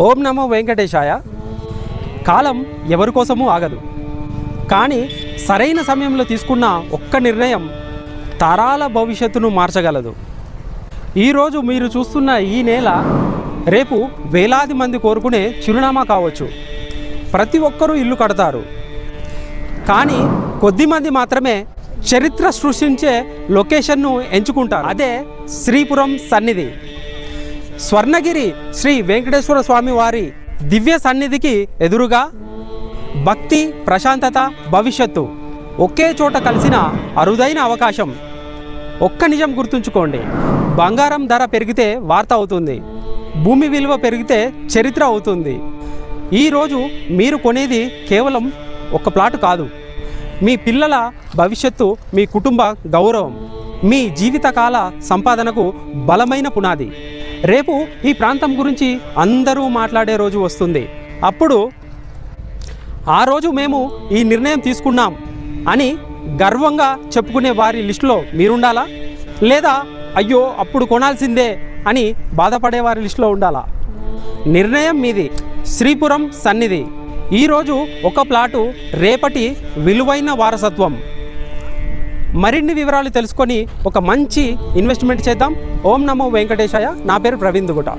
ఓం నమో వెంకటేశాయ. కాలం ఎవరి కోసమూ ఆగదు, కానీ సరైన సమయంలో తీసుకున్న ఒక్క నిర్ణయం తరాల భవిష్యత్తును మార్చగలదు. ఈరోజు మీరు చూస్తున్న ఈ నేల రేపు వేలాది మంది కోరుకునే చిరునామా కావచ్చు. ప్రతి ఒక్కరూ ఇల్లు కడతారు, కానీ కొద్దిమంది మాత్రమే చరిత్ర సృష్టించే లొకేషన్ను ఎంచుకుంటారు. అదే శ్రీపురం సన్నిధి. స్వర్ణగిరి శ్రీ వెంకటేశ్వర స్వామి వారి దివ్య సన్నిధికి ఎదురుగా భక్తి, ప్రశాంతత, భవిష్యత్తు ఒకే చోట కలిసిన అరుదైన అవకాశం. ఒక్క నిజం గుర్తుంచుకోండి, బంగారం ధర పెరిగితే వార్త అవుతుంది, భూమి విలువ పెరిగితే చరిత్ర అవుతుంది. ఈరోజు మీరు కొనేది కేవలం ఒక ప్లాటు కాదు, మీ పిల్లల భవిష్యత్తు, మీ కుటుంబ గౌరవం, మీ జీవితకాల సంపాదనకు బలమైన పునాది. రేపు ఈ ప్రాంతం గురించి అందరూ మాట్లాడే రోజు వస్తుంది. అప్పుడు ఆ రోజు మేము ఈ నిర్ణయం తీసుకున్నాం అని గర్వంగా చెప్పుకునే వారి లిస్టులో మీరుండాలా, లేదా అయ్యో అప్పుడు కొనాల్సిందే అని బాధపడే వారి లిస్టులో ఉండాలా? నిర్ణయం మీది. శ్రీపురం సన్నిధి. ఈరోజు ఒక ప్లాటు, రేపటి విలువైన వారసత్వం. మరిన్ని వివరాలు తెలుసుకొని ఒక మంచి ఇన్వెస్ట్మెంట్ చేద్దాం. ఓం నమో వెంకటేశాయ. నా పేరు ప్రవీణ్ దుగుట.